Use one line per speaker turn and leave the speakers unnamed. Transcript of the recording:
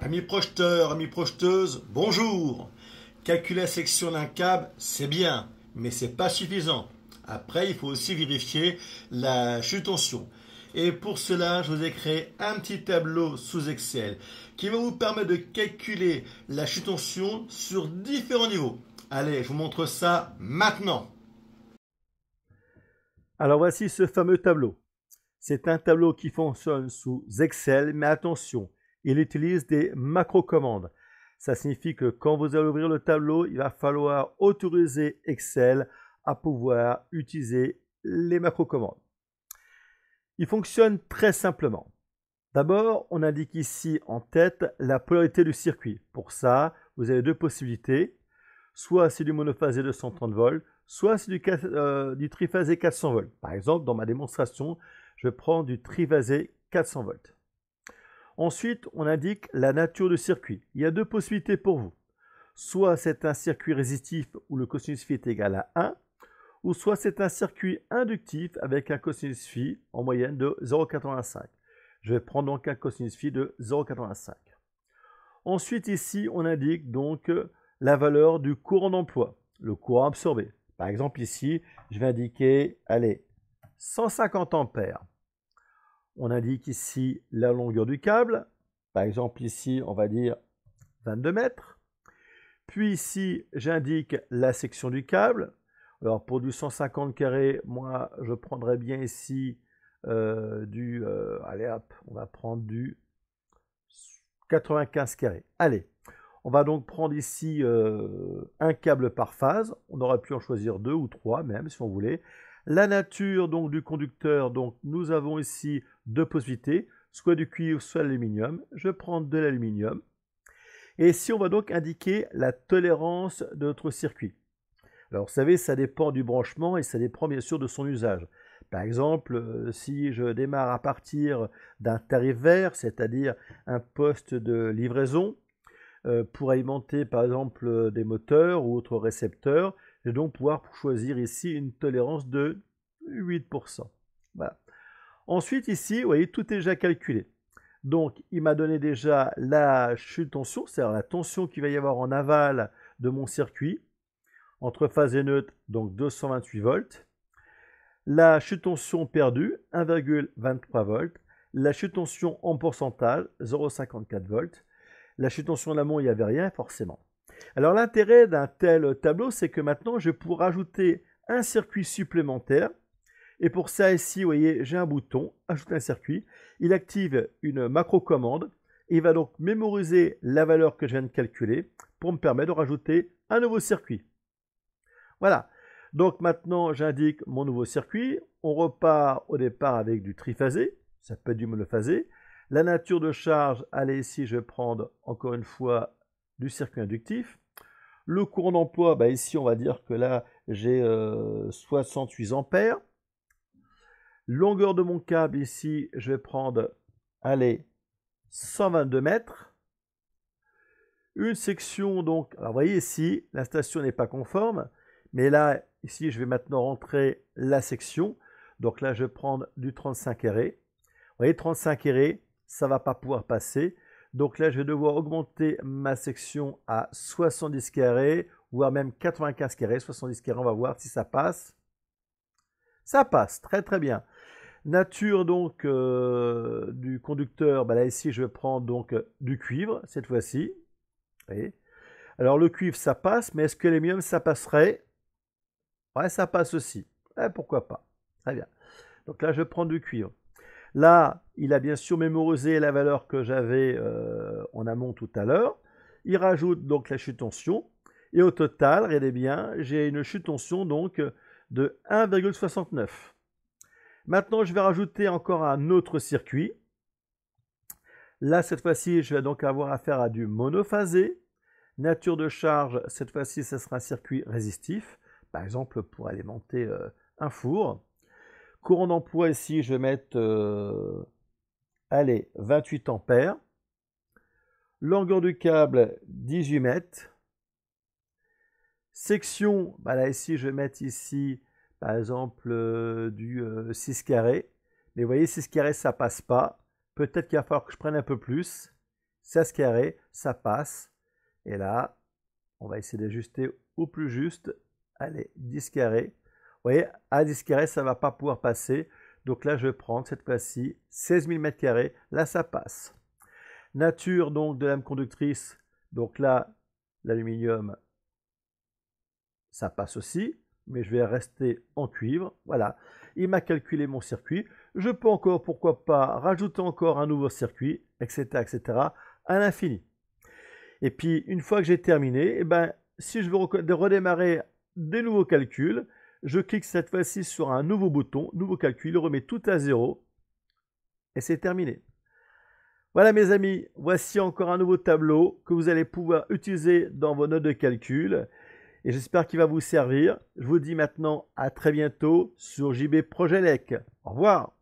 Amis projeteurs, amis projeteuses, bonjour. Calculer la section d'un câble, c'est bien, mais c'est pas suffisant. Après, il faut aussi vérifier la chute tension. Et pour cela, je vous ai créé un petit tableau sous Excel qui va vous permettre de calculer la chute tension sur différents niveaux. Allez, je vous montre ça maintenant.
Alors voici ce fameux tableau. C'est un tableau qui fonctionne sous Excel, mais attention, il utilise des macro-commandes. Ça signifie que quand vous allez ouvrir le tableau, il va falloir autoriser Excel à pouvoir utiliser les macro-commandes. Il fonctionne très simplement. D'abord, on indique ici en tête la polarité du circuit. Pour ça, vous avez deux possibilités. Soit c'est du monophasé de 130 volts, soit c'est du triphasé 400 volts. Par exemple, dans ma démonstration, je prends du triphasé 400 volts. Ensuite, on indique la nature du circuit. Il y a deux possibilités pour vous. Soit c'est un circuit résistif où le cosinus phi est égal à 1, ou soit c'est un circuit inductif avec un cosinus phi en moyenne de 0,85. Je vais prendre donc un cosinus phi de 0,85. Ensuite, ici, on indique donc la valeur du courant d'emploi, le courant absorbé. Par exemple, ici, je vais indiquer, allez, 150 ampères. On indique ici la longueur du câble. Par exemple, ici, on va dire 22 mètres. Puis ici, j'indique la section du câble. Alors, pour du 150 carrés, moi, je prendrais bien ici allez hop, on va prendre du 95 carrés. Allez, on va donc prendre ici un câble par phase. On aurait pu en choisir deux ou trois même, si on voulait. La nature donc du conducteur, donc nous avons ici deux possibilités, soit du cuivre, soit de l'aluminium. Je prends de l'aluminium. Et ici, on va donc indiquer la tolérance de notre circuit. Alors, vous savez, ça dépend du branchement et ça dépend bien sûr de son usage. Par exemple, si je démarre à partir d'un tarif vert, c'est-à-dire un poste de livraison, pour alimenter par exemple des moteurs ou autres récepteurs, je vais donc pouvoir choisir ici une tolérance de 8%. Voilà. Ensuite, ici, vous voyez, tout est déjà calculé. Donc, il m'a donné déjà la chute tension, c'est-à-dire la tension qu'il va y avoir en aval de mon circuit, entre phase et neutre, donc 228 volts. La chute tension perdue, 1,23 volts. La chute tension en pourcentage, 0,54 volts. La chute tension en amont, il n'y avait rien forcément. Alors l'intérêt d'un tel tableau, c'est que maintenant, je pourrais rajouter un circuit supplémentaire. Et pour ça, ici, vous voyez, j'ai un bouton, ajouter un circuit. Il active une macro-commande. Il va donc mémoriser la valeur que je viens de calculer pour me permettre de rajouter un nouveau circuit. Voilà. Donc maintenant, j'indique mon nouveau circuit. On repart au départ avec du triphasé. Ça peut être du monophasé. La nature de charge, allez, ici, je vais prendre encore une fois du circuit inductif. Le courant d'emploi, bah, ici, on va dire que là, j'ai 68 ampères. Longueur de mon câble, ici, je vais prendre, allez, 122 mètres. Une section, donc, alors vous voyez ici, la station n'est pas conforme, mais là, ici, je vais maintenant rentrer la section. Donc là, je vais prendre du 35 carrés. Vous voyez, 35 carrés, ça ne va pas pouvoir passer. Donc là, je vais devoir augmenter ma section à 70 carrés, voire même 95 carrés. 70 carrés, on va voir si ça passe. Ça passe, très très bien. Nature donc du conducteur, bah là ici je vais prendre donc du cuivre cette fois-ci. Alors le cuivre ça passe, mais est-ce que l'aluminium ça passerait? Ouais, ça passe aussi. Pourquoi pas? Très bien. Donc là je prends du cuivre. Là, il a bien sûr mémorisé la valeur que j'avais en amont tout à l'heure. Il rajoute donc la chute tension. Et au total, regardez bien, j'ai une chute tension donc de 1,69. Maintenant, je vais rajouter encore un autre circuit. Là, cette fois-ci, je vais donc avoir affaire à du monophasé. Nature de charge, cette fois-ci, ce sera un circuit résistif. Par exemple, pour alimenter un four. Courant d'emploi, ici, je vais mettre, allez, 28 ampères. Longueur du câble, 18 mètres. Section, bah là, ici, je vais mettre ici, par exemple, du 6 carrés. Mais vous voyez, 6 carrés, ça passe pas. Peut-être qu'il va falloir que je prenne un peu plus. 16 carrés, ça passe. Et là, on va essayer d'ajuster au plus juste. Allez, 10 carrés. Vous voyez, à 10 carrés, ça ne va pas pouvoir passer. Donc là, je vais prendre cette fois-ci 16 000 mètres carrés. Là, ça passe. Nature donc de lame conductrice. Donc là, l'aluminium, ça passe aussi. Mais je vais rester en cuivre. Voilà. Il m'a calculé mon circuit. Je peux encore, pourquoi pas, rajouter encore un nouveau circuit, etc., etc., à l'infini. Et puis, une fois que j'ai terminé, eh ben, si je veux redémarrer des nouveaux calculs, je clique cette fois-ci sur un nouveau bouton, nouveau calcul, il remet tout à zéro, et c'est terminé. Voilà mes amis, voici encore un nouveau tableau que vous allez pouvoir utiliser dans vos notes de calcul, et j'espère qu'il va vous servir. Je vous dis maintenant à très bientôt sur JB Projet Lec. Au revoir.